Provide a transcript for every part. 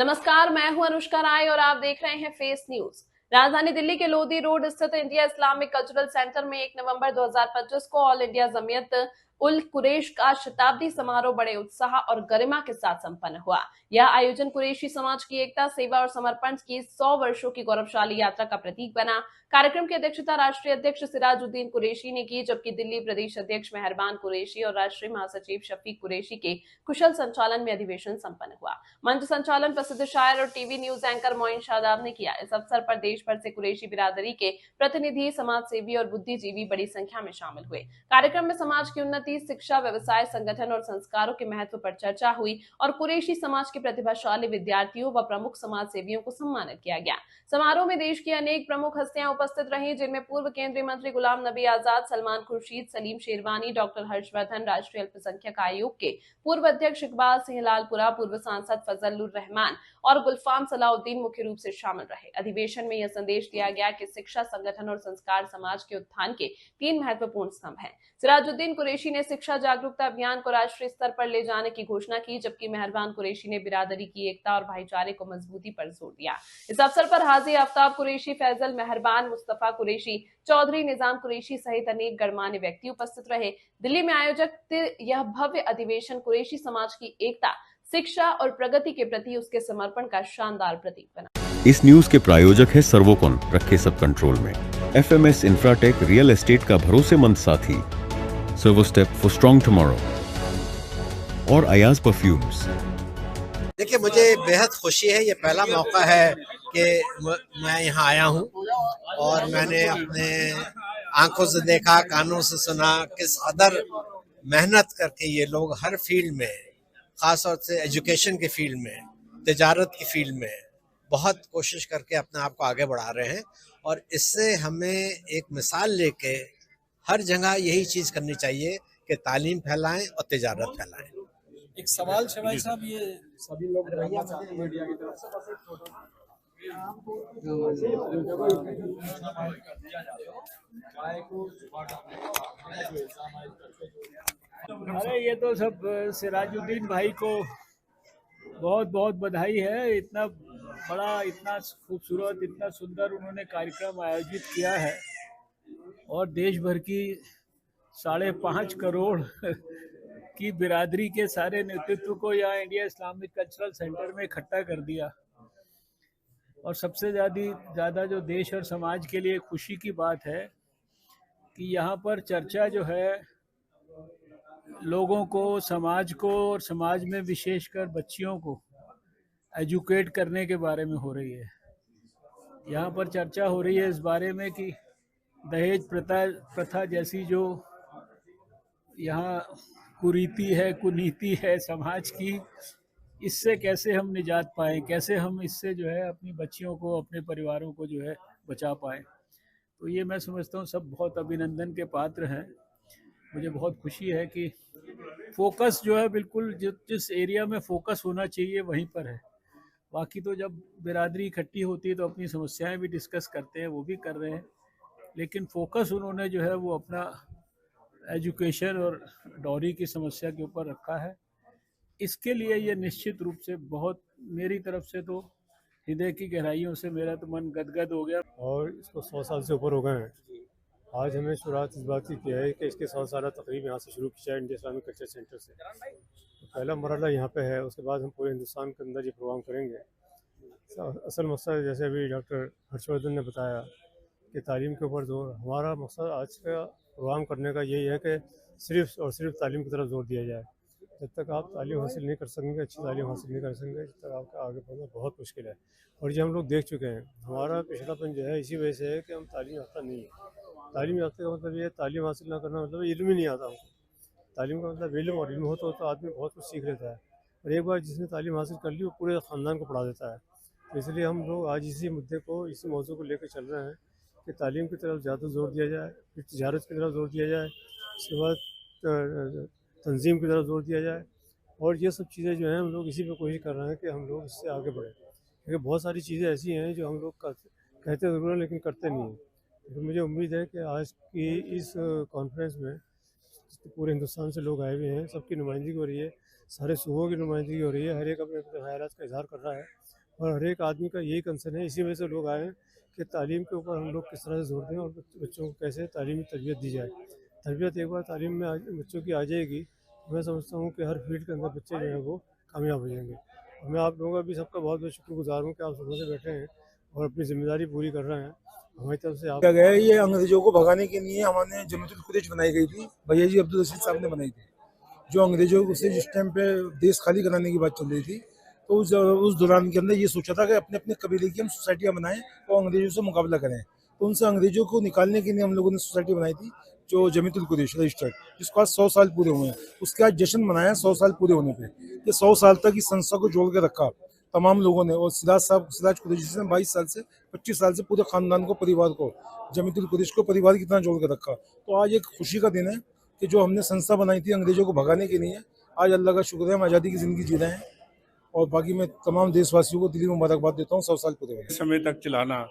नमस्कार, मैं हूं अनुष्का राय और आप देख रहे हैं फेस न्यूज। राजधानी दिल्ली के लोधी रोड स्थित इंडिया इस्लामिक कल्चरल सेंटर में 1 नवंबर 2025 को ऑल इंडिया जमीयत उल कुरैश का शताब्दी समारोह बड़े उत्साह और गरिमा के साथ संपन्न हुआ। यह आयोजन कुरैशी समाज की एकता, सेवा और समर्पण की 100 वर्षों की गौरवशाली यात्रा का प्रतीक बना। कार्यक्रम की अध्यक्षता राष्ट्रीय अध्यक्ष सिराजुद्दीन कुरैशी ने की, जबकि दिल्ली प्रदेश अध्यक्ष मेहरबान कुरैशी और राष्ट्रीय महासचिव शफीक कुरैशी के कुशल संचालन में अधिवेशन संपन्न हुआ। मंच संचालन प्रसिद्ध शायर और TV news anchor Moin Shadab ने किया। इस अवसर पर देश भर से कुरैशी बिरादरी के प्रतिनिधि, समाज सेवी और बुद्धिजीवी बड़ी संख्या में शामिल हुए। कार्यक्रम में समाज की उन्नति, शिक्षा, व्यवसाय, संगठन और संस्कारों के महत्व पर चर्चा हुई और कुरैशी समाज के प्रतिभाशाली विद्यार्थियों व प्रमुख समाज सेवियों को सम्मानित किया गया। समारोह में देश की अनेक प्रमुख हस्तियां उपस्थित रहीं, जिनमें पूर्व केंद्रीय मंत्री गुलाम नबी आजाद, सलमान खुर्शीद, सलीम शेरवानी, डॉक्टर हर्षवर्धन, राष्ट्रीय अल्पसंख्यक आयोग के पूर्व अध्यक्ष इकबाल सिंह लालपुरा, पूर्व सांसद फजलुर रहमान और गुलफाम सलाउद्दीन मुख्य रूप से शामिल रहे। अधिवेशन में यह संदेश दिया गया कि शिक्षा, संगठन और संस्कार समाज के उत्थान के 3 महत्वपूर्ण स्तंभ हैं। सिराजुद्दीन कुरैशी ने शिक्षा जागरूकता अभियान को राष्ट्रीय स्तर पर ले जाने की घोषणा की, जबकि मेहरबान कुरैशी ने बिरादरी की एकता और भाईचारे को मजबूती पर जोर दिया। इस अवसर पर हाजी आफ्ताब कुरैशी, फैजल मेहरबान, मुस्तफा कुरैशी, चौधरी निजाम कुरैशी सहित अनेक गणमान्य व्यक्ति उपस्थित रहे। दिल्ली में आयोजित यह भव्य अधिवेशन कुरैशी समाज की एकता, शिक्षा और प्रगति के प्रति उसके समर्पण का शानदार प्रतीक बना। इस न्यूज के प्रायोजक है सर्वोकॉन, रखे सब कंट्रोल में। FMS इंफ्राटेक, रियल एस्टेट का भरोसेमंद साथी। सर्वोस्टेप फॉर स्ट्रॉन्ग टुमारो और अयाज परफ्यूम्स। देखिए, मुझे बेहद खुशी है। ये पहला मौका है कि मैं यहाँ आया हूँ और मैंने अपने आंखों से देखा, कानों से सुना किस कदर मेहनत करके ये लोग हर फील्ड में, खासतौर से एजुकेशन की फील्ड में, तिजारत की फील्ड में बहुत कोशिश करके अपने आप को आगे बढ़ा रहे हैं। और इससे हमें एक मिसाल लेके हर जगह यही चीज़ करनी चाहिए कि तालीम फैलाएं और तिजारत फैलाएं। एक सवाल शवाई साहब, ये सभी लोग जानना चाहते हैं मीडिया की तरफ से, अरे ये तो सब सिराजुद्दीन भाई को बहुत बहुत बधाई है। इतना बड़ा, इतना खूबसूरत, इतना सुंदर उन्होंने कार्यक्रम आयोजित किया है और देश भर की 5.5 करोड़ की बिरादरी के सारे नेतृत्व को यहाँ इंडिया इस्लामिक कल्चरल सेंटर में इकट्ठा कर दिया। और सबसे ज़्यादा जो देश और समाज के लिए खुशी की बात है कि यहाँ पर चर्चा जो है लोगों को, समाज को और समाज में विशेषकर बच्चियों को एजुकेट करने के बारे में हो रही है। यहाँ पर चर्चा हो रही है इस बारे में कि दहेज प्रथा जैसी जो यहाँ कुरीति है, कुनीति है समाज की, इससे कैसे हम निजात पाएं, कैसे हम इससे जो है अपनी बच्चियों को, अपने परिवारों को जो है बचा पाएं। तो ये मैं समझता हूँ सब बहुत अभिनंदन के पात्र हैं। मुझे बहुत खुशी है कि फोकस जो है बिल्कुल जिस एरिया में फोकस होना चाहिए वहीं पर है। बाकी तो जब बिरादरी इकट्ठी होती है तो अपनी समस्याएं भी डिस्कस करते हैं, वो भी कर रहे हैं, लेकिन फोकस उन्होंने जो है वो अपना एजुकेशन और डॉरी की समस्या के ऊपर रखा है। इसके लिए ये निश्चित रूप से बहुत, मेरी तरफ से तो हृदय की गहराइयों से मेरा तो मन गदगद हो गया। और इसको 100 साल से ऊपर हो गए हैं। आज हमें शुरुआत इस बात की किया है कि इसके 100 साल तकरीब यहाँ से शुरू की जाए, इंडिया इस्लामिक कल्चर सेंटर से। तो पहला मरहला यहाँ पे है, उसके बाद हम पूरे हिंदुस्तान के अंदर ये प्रोग्राम करेंगे। असल मकसद जैसे अभी डॉक्टर हर्षवर्धन ने बताया कि तालीम के ऊपर जोर, हमारा मकसद आज का प्रोग्राम करने का यही है कि सिर्फ और सिर्फ तालीम की तरफ जोर दिया जाए। जब तक आप तालीम हासिल नहीं कर सकेंगे, अच्छी तालीम हासिल नहीं कर सकेंगे, जब तक आपका आगे बढ़ना बहुत मुश्किल है। और ये हम लोग देख चुके हैं, हमारा पिछड़ापन जो है इसी वजह से है कि हम तालीम याफ्ता नहीं है। तालीम याफ्ता का मतलब ये तालीम हासिल ना करना मतलब इल्म ही नहीं आता हमको। तालीम का मतलब इल्म, और इल्म हो तो आदमी बहुत कुछ सीख लेता है। और एक बार जिसने तालीम हासिल कर ली वो पूरे ख़ानदान को पढ़ा देता है। तो इसलिए हम लोग आज इसी मुद्दे को, इसी मौजू को लेकर चल रहे हैं कि तालीम की तरफ ज़्यादा जोर दिया जाए, फिर तिजारत की तरफ जोर दिया जाए, उसके बाद तंजीम की तरफ जोर दिया जाए। और ये सब चीज़ें जो हैं हम लोग इसी पे कोशिश कर रहे हैं कि हम लोग इससे आगे बढ़ें, क्योंकि बहुत सारी चीज़ें ऐसी हैं जो हम लोग कहते ज़रूर हैं लेकिन करते नहीं हैं। तो मुझे उम्मीद है कि आज की इस कॉन्फ्रेंस में पूरे हिंदुस्तान से लोग आए हुए हैं, सबकी नुमाइंदगी हो रही है, सारे सूबों की नुमाइंदगी हो रही है, हर एक अपने अपने ख्यालात का इजहार कर रहा है और हर एक आदमी का यही कंसर्न है। इसी वजह से लोग आए हैं कि तालीम के ऊपर हम लोग किस तरह से जोर दें और बच्चों को कैसे तालीमी तरबियत दी जाए। तरबियत एक बार तालीम में बच्चों की आ जाएगी, मैं समझता हूँ कि हर फील्ड के अंदर बच्चे जो है वो कामयाब हो जाएंगे। और मैं आप लोगों का भी सबका बहुत बहुत शुक्रगुजार हूँ कि आप सुबह से बैठे हैं और अपनी जिम्मेदारी पूरी कर रहे हैं। हमारी तरफ से आप किया गया है। ये अंग्रेजों को भगाने के लिए हमारे जमीयतुल कुरैश बनाई गई थी, भैया जी अब्दुल रशीद साहब ने बनाई थी। जो अंग्रेजों से जिस टाइम पे देश खाली कराने की बात चल रही थी, तो उस दौरान के अंदर ये सोचा था कि अपने अपने कबीले की हम सोसाइटियाँ बनाएं और अंग्रेजों से मुकाबला करें। तो उनसे अंग्रेजों को निकालने के लिए हम लोगों ने सोसाइटी बनाई थी जो जमीयतुल कुरैश रजिस्टर्ड, जिसको आज 100 साल पूरे हुए हैं। उसके आज जश्न मनाया 100 साल पूरे होने पे। ये 100 साल तक इस संस्था को जोड़ के रखा तमाम लोगों ने। और सिराज कुरैशी ने 22 साल से 25 साल से पूरे खानदान को, परिवार को, जमीयतुल कुरैश को परिवार की तरह जोड़ के रखा। तो आज एक खुशी का दिन है कि जो हमने संस्था बनाई थी अंग्रेजों को भगाने के लिए, आज अल्लाह का शुक्र है हम आज़ादी की ज़िंदगी जी रहे हैं। और बाकी मैं तमाम देशवासियों को दिली मुबारकबाद देता हूँ 100 साल पूरे होने। समय तक चलाना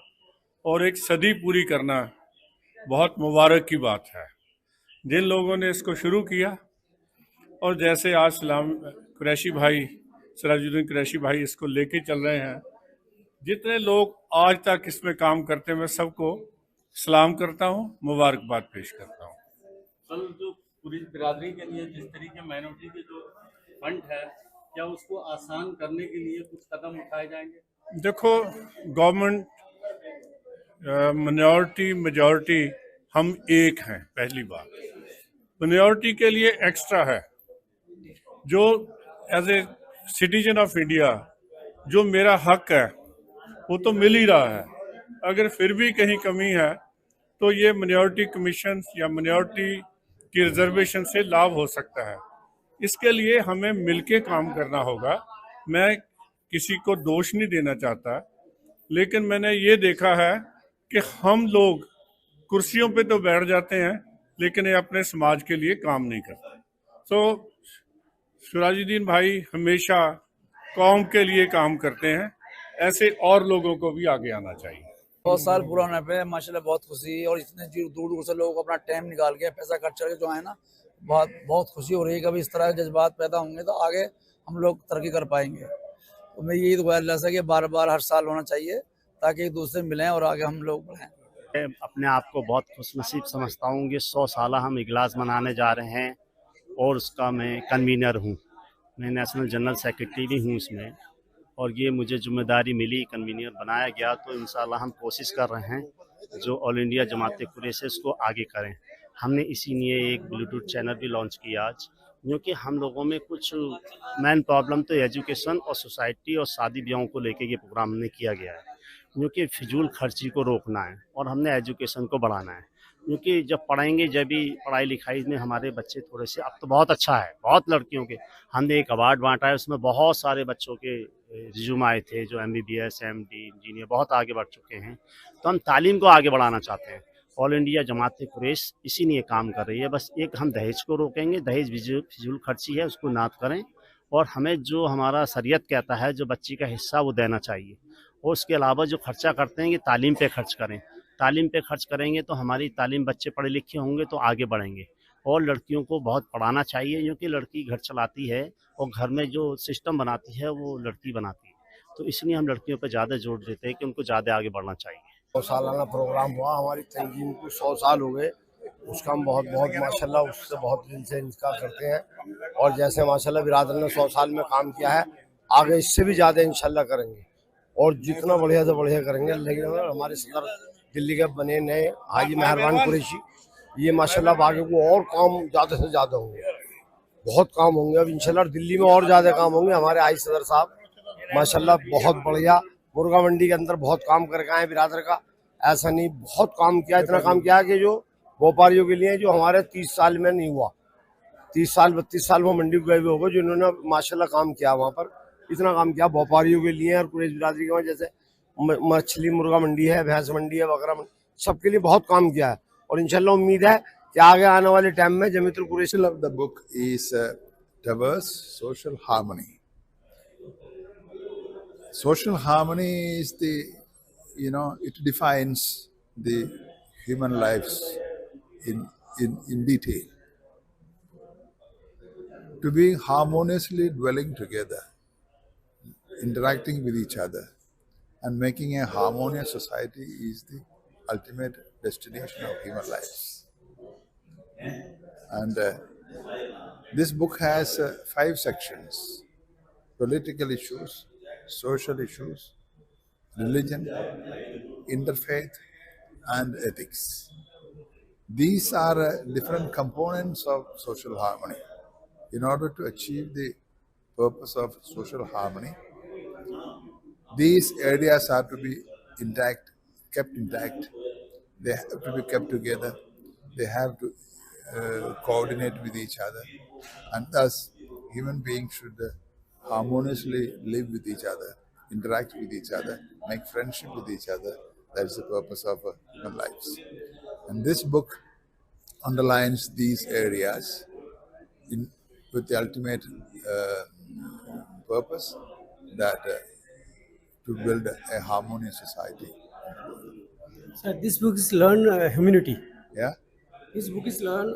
और एक सदी पूरी करना बहुत मुबारक की बात है। जिन लोगों ने इसको शुरू किया और जैसे आज कुरैशी भाई, सिराजुद्दीन कुरैशी भाई इसको लेके चल रहे हैं, जितने लोग आज तक इसमें काम करते हैं, मैं सबको सलाम करता हूँ, मुबारकबाद पेश करता हूँ। कल जो पूरी बिरादरी के लिए जिस तरीके माइनॉरिटी के जो फंड है, क्या उसको आसान करने के लिए कुछ कदम उठाए जाएंगे? देखो, गवर्नमेंट मिनॉरिटी मेजॉरिटी हम एक हैं। पहली बात, मिनॉरिटी के लिए एक्स्ट्रा है जो as a citizen of India जो मेरा हक है वो तो मिल ही रहा है। अगर फिर भी कहीं कमी है तो ये मिनॉरिटी कमीशन या मिनॉरिटी की रिजर्वेशन से लाभ हो सकता है। इसके लिए हमें मिलके काम करना होगा। मैं किसी को दोष नहीं देना चाहता, लेकिन मैंने ये देखा है कि हम लोग कुर्सियों पे तो बैठ जाते हैं लेकिन ये अपने समाज के लिए काम नहीं करते। तो सिराजुद्दीन भाई हमेशा कौम के लिए काम करते हैं, ऐसे और लोगों को भी आगे आना चाहिए। 100 साल पूरा होने पे माशाल्लाह बहुत खुशी, और इतने दूर दूर से लोग अपना टाइम निकाल के पैसा खर्च करके जो है ना, बहुत खुशी हो रही है। कभी इस तरह के जज्बात पैदा होंगे तो आगे हम लोग तरक्की कर पाएंगे। तो मैं यही दुआ अल्लाह से कि बार बार हर साल होना चाहिए ताकि एक दूसरे मिलें और आगे हम लोग बढ़ें। अपने आप को बहुत खुशनसीब समझता हूँ कि 100 साल हम इजलास मनाने जा रहे हैं और उसका मैं कन्वीनर हूँ। मैं नेशनल जनरल सेक्रेटरी भी हूँ इसमें, और ये मुझे जिम्मेदारी मिली, कन्वीनर बनाया गया। तो इंशाल्लाह हम कोशिश कर रहे हैं जो ऑल इंडिया जमात कुरैश है इसको आगे करें। हमने इसी लिए एक ब्लूटूथ चैनल भी लॉन्च किया आज, क्योंकि हम लोगों में कुछ मेन प्रॉब्लम तो एजुकेशन और सोसाइटी और शादी ब्याहों को लेके ये प्रोग्राम हमने किया गया है, क्योंकि फिजूल खर्ची को रोकना है और हमने एजुकेशन को बढ़ाना है। क्योंकि जब पढ़ेंगे जब भी पढ़ाई लिखाई में हमारे बच्चे थोड़े से, अब तो बहुत अच्छा है, बहुत लड़कियों के हमने एक अवार्ड बांटा है, उसमें बहुत सारे बच्चों के रिज्यूम आए थे जो MBBS MD इंजीनियर बहुत आगे बढ़ चुके हैं। तो हम तालीम को आगे बढ़ाना चाहते हैं। ऑल इंडिया जमात कुरैश इसी लिए काम कर रही है। बस एक हम दहेज को रोकेंगे, दहेज फिजूल खर्ची है उसको नाप करें, और हमें जो हमारा शरीयत कहता है जो बच्ची का हिस्सा वो देना चाहिए। और उसके अलावा जो खर्चा करते हैं कि तालीम पे खर्च करें। तालीम पे खर्च करेंगे तो हमारी तालीम, बच्चे पढ़े लिखे होंगे तो आगे बढ़ेंगे। और लड़कियों को बहुत पढ़ाना चाहिए, क्योंकि लड़की घर चलाती है और घर में जो सिस्टम बनाती है वो लड़की बनाती है। तो इसलिए हम लड़कियों पर ज़्यादा जोर देते हैं कि उनको ज़्यादा आगे बढ़ना चाहिए। 100 सालाना प्रोग्राम हुआ, हमारी तंजीम को 100 साल हो गए। उसका हम बहुत बहुत माशाल्लाह उससे बहुत दिल से इंतजार करते हैं। और जैसे माशाल्लाह बिरादर ने 100 साल में काम किया है, आगे इससे भी ज़्यादा इंशाल्लाह करेंगे और जितना बढ़िया से बढ़िया करेंगे। लेकिन हमारे सदर दिल्ली के बने नए हाजी मेहरबान कुरैशी, ये माशाल्लाह आगे को और काम ज़्यादा से ज़्यादा होंगे, बहुत काम होंगे। अब इंशाल्लाह दिल्ली में और ज़्यादा काम होंगे। हमारे आई सदर साहब माशाल्लाह बहुत बढ़िया मुर्गा मंडी के अंदर बहुत काम करके आए बिरादर का। ऐसा नहीं, बहुत काम किया, इतना काम किया कि जो व्यापारियों के लिए जो हमारे 30 साल में नहीं हुआ, 30 साल 32 साल वो मंडी गए हुए हो गए जिन्होंने माशाल्लाह काम किया वहाँ पर। इतना काम किया व्यापारियों के लिए और कुरैश बिरादरी के, जैसे मछली मुर्गा मंडी है, भैंस मंडी है, बकरा मंडी, सबके लिए बहुत काम किया है। और इंशाल्लाह उम्मीद है कि आगे आने वाले टाइम में Jamiatul Quraish of the book is diverse social harmony. Social harmony is it defines the human lives in detail. to be harmoniously dwelling together, interacting with each other, and making a harmonious society is the ultimate destination of human lives. And this book has 5 sections: political issues, social issues, religion, interfaith, and ethics. These are different components of social harmony. In order to achieve the purpose of social harmony, these areas are to be intact, kept intact. They have to be kept together. They have to coordinate with each other, and thus human beings should harmoniously live with each other, interact with each other, make friendship with each other. That is the purpose of human lives. And this book underlines these areas with the ultimate purpose that to build a harmonious society. Sir, this book is learn humanity. Yeah. This book is learn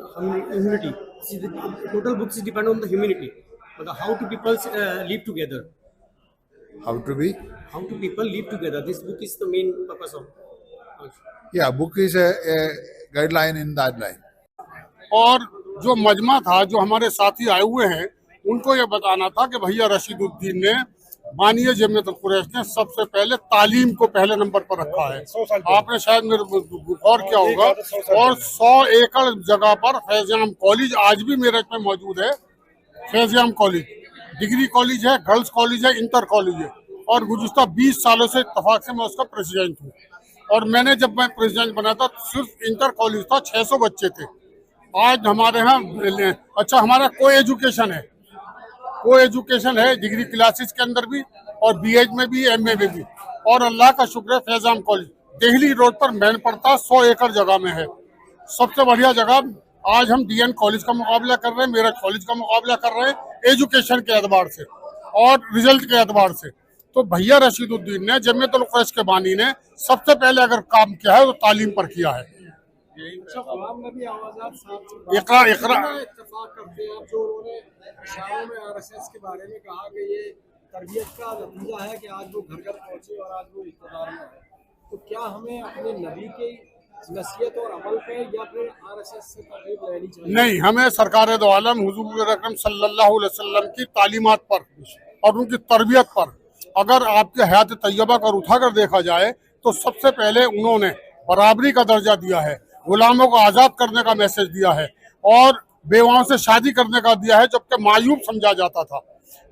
humanity. See, the total books depend on the humanity, but how to people live together. How to be? How to people live together. This book is the main purpose of. Yeah, book is a guideline in that line. और जो मजमा था, जो हमारे साथी आए हुए हैं, उनको ये बताना था कि भैया रशीदुद्दीन ने, माननीय जमीयत कुरैश ने सबसे पहले तालीम को पहले नंबर पर रखा है। आपने शायद मेरे गौर किया होगा। और 100 एकड़ जगह पर फैज़याम कॉलेज आज भी मेरठ में मौजूद है। फैज़याम कॉलेज डिग्री कॉलेज है, गर्ल्स कॉलेज है, इंटर कॉलेज है। और गुज़िश्ता 20 सालों से इत्तेफाक से मैं उसका प्रेसिडेंट हूँ। और मैंने जब मैं प्रेसिडेंट बना था सिर्फ इंटर कॉलेज था, 600 बच्चे थे। आज हमारे यहाँ अच्छा हमारा को एजुकेशन है, डिग्री क्लासेस के अंदर भी और बीएड में भी, एमए में भी। और अल्लाह का शुक्र है फैज़ाम कॉलेज देहली रोड पर मैन पड़ता 100 एकड़ जगह में है, सबसे बढ़िया जगह। आज हम डीएन कॉलेज का मुकाबला कर रहे हैं, मेरठ कॉलेज का मुकाबला कर रहे हैं एजुकेशन के एतबार से और रिजल्ट के एतबार से। तो भैया रशीदुद्दीन ने, जमीयतुल कुरैश के बानी ने सबसे पहले अगर काम किया है तो तालीम पर किया है। इकरा इत्तेफाक करते हैं जो उन्होंने इशारों में आरएसएस के बारे में कहा कि ये तरबियत का नतीजा है कि आज वो घर घर पहुंचे और आज वो इक़्तिदार में है। तो क्या हमें अपने नबी के नसीहत और अमल पे या फिर आरएसएस से तकलीफ लेनी चाहिए? नहीं, हमें सरकार दो आलम हुजूर अकरम सल्लल्लाहु अलैहि वसल्लम की तालीमात पर और उनकी तरबियत पर अगर आपके हयात तैयबा कर उठाकर देखा जाए तो सबसे पहले उन्होंने बराबरी का दर्जा दिया है, गुलामों को आज़ाद करने का मैसेज दिया है और बेवाओं से शादी करने का दिया है, जबकि मायूब समझा जाता था।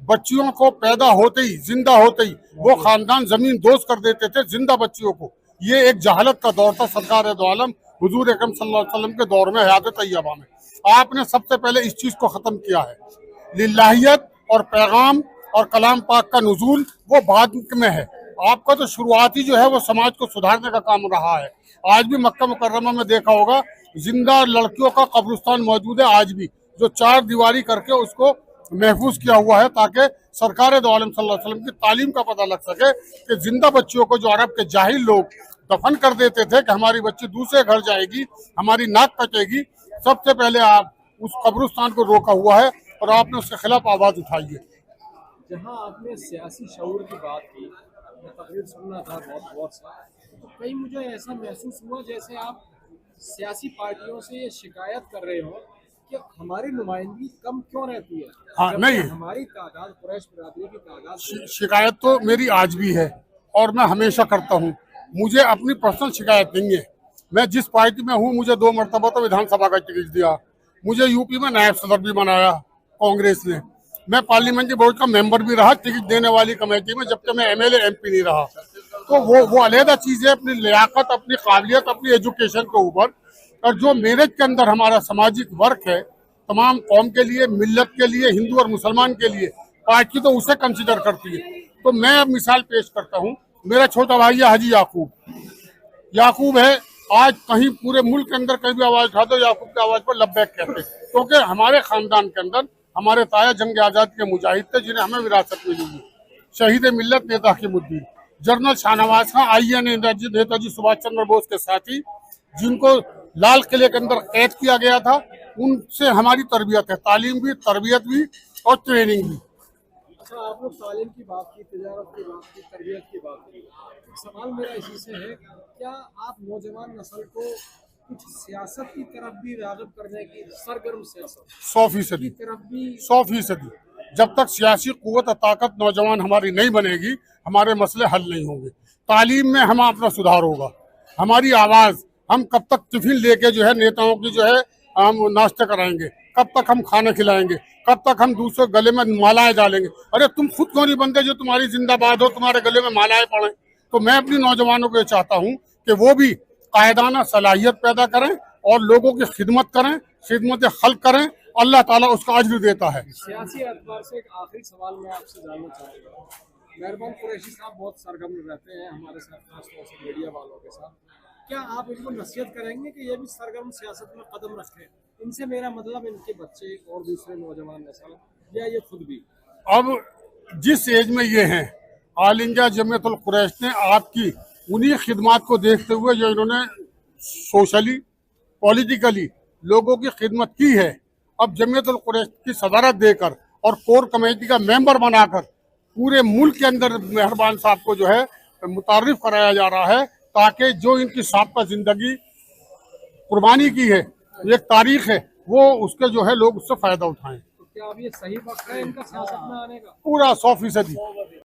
बच्चियों को पैदा होते ही, जिंदा होते ही वो खानदान जमीन दोस्त कर देते थे जिंदा बच्चियों को। ये एक जहालत का दौर था सरकार दो आलम हुजूर अकरम सल्लल्लाहु अलैहि वसल्लम के दौर में, हयात तैयबा में। आपने सबसे पहले इस चीज को खत्म किया है। लिल्लाहियत और पैगाम और कलाम पाक का नुज़ूल वो बाद में है। आपका तो शुरुआती जो है वो समाज को सुधारने का काम रहा है। आज भी मक्का मुकर्रमा में देखा होगा जिंदा लड़कियों का कब्रिस्तान मौजूद है आज भी, जो 4 दीवारी करके उसको महफूज किया हुआ है ताकि सरकार दो आलम सल्लल्लाहु अलैहि वसल्लम की तालीम का पता लग सके कि जिंदा बच्चियों को जो अरब के जाहिल लोग दफन कर देते थे कि हमारी बच्ची दूसरे घर जाएगी, हमारी नाक कटेगी, सबसे पहले आप उस कब्रिस्तान को रोका हुआ है और आपने उसके खिलाफ आवाज उठाई है। जहाँ आपने सियासी शऊर की बात की, तकरीर सुनना था बहुत सा, तो कहीं मुझे ऐसा महसूस हुआ जैसे आप सियासी पार्टियों से ये शिकायत कर रहे हो कि हमारी नुमाइंदगी कम क्यों रहती है। हाँ, नहीं, हमारी तादाद, कुरैश बिरादरी की तादाद। शिकायत तो मेरी आज भी है और मैं हमेशा करता हूँ। मुझे अपनी पर्सनल शिकायत नहीं है। मैं जिस पार्टी में हूँ, मुझे 2 मरतबा तो विधानसभा का टिकट दिया, मुझे यूपी में नायब सदर भी बनाया कांग्रेस ने, मैं पार्लियामेंट्री बोर्ड का मेंबर भी रहा टिकट देने वाली कमेटी में, जबकि मैं एमएलए एमपी नहीं रहा। तो वो अलहदा चीज़ है, अपनी लियाकत, अपनी काबिलियत, अपनी एजुकेशन के ऊपर। और जो मेरठ के अंदर हमारा सामाजिक वर्क है, तमाम कौम के लिए, मिल्लत के लिए, हिंदू और मुसलमान के लिए, पार्टी तो उसे कंसिडर करती है। तो मैं अब मिसाल पेश करता हूँ, मेरा छोटा भाई है हाजी याकूब है। आज कहीं पूरे मुल्क के अंदर कहीं भी आवाज उठा दो, याकूब की आवाज पर लब्बैक कहते हैं, क्योंकि हमारे खानदान के अंदर हमारे ताया जंग आजादी के मुजाहिद थे जिन्हें हमें विरासत मिली हुई। शहीद मिल्लत नेता किमुद्दीन, जनरल शाहनवाज खां आईएन नेताजी सुभाष चंद्र बोस के साथी, जिनको लाल किले के अंदर कैद किया गया था उनसे हमारी तरबियत है, तालीम भी, तरबियत भी और ट्रेनिंग भी। अच्छा, आप लोग तालीम की बात की, तिजारत की बात की, तरबियत की बात की। एक सवाल मेरा इसी से है, क्या आप नौजवान नस्ल को कुछ सियासत की तरफ भी राग़िब करने की, सरगर्म सियासत 100% की तरफ भी? 100%। जब तक सियासी कुव्वत ताकत नौजवान हमारी नहीं बनेगी, हमारे मसले हल नहीं होंगे। तालीम में हम अपना सुधार होगा, हमारी आवाज़, हम कब तक टिफिन लेके जो है नेताओं की जो है हम नाश्ते कराएंगे, कब तक हम खाना खिलाएंगे, कब तक हम दूसरे गले में मालाएं डालेंगे। अरे तुम खुद कौन ही बंदे जो तुम्हारी जिंदाबाद हो, तुम्हारे गले में मालाएं पड़े। तो मैं अपनी नौजवानों को ये चाहता हूँ कि वो भी कायदाना सलाहियत पैदा करें और लोगों की खिदमत करें, खिदमत खल्क करें, अल्लाह ताला उसका अज्र देता है। सियासी एतबार से एक आखिरी सवाल मैं आपसे जानना चाहूँगा। मेहरबान कुरैशी साहब बहुत सरगर्म रहते हैं हमारे साथ, खासतौर से मीडिया वालों के साथ। क्या आप इनको नसीहत करेंगे कि ये भी सरगर्म सियासत में कदम रखें? इनसे मेरा मतलब इनके बच्चे और दूसरे नौजवान नस्ल या ये खुद भी। अब जिस एज में ये हैं, ऑल इंडिया जमीयतुल कुरैश ने आपकी उन्हीं खिदमात को देखते हुए जो इन्होंने सोशली पॉलिटिकली लोगों की खिदमत की है, अब जमीयतुल कुरैश की सदारत देकर और कोर कमेटी का मेंबर बनाकर पूरे मुल्क के अंदर मेहरबान साहब को जो है मुतारिफ कराया जा रहा है, ताकि जो इनकी साबिक़ा जिंदगी कुर्बानी की है, एक तारीख है, वो उसके जो है लोग उससे फायदा उठाएं। तो क्या अब ये सही वक्त है इनका सियासत में आने का? पूरा 100%।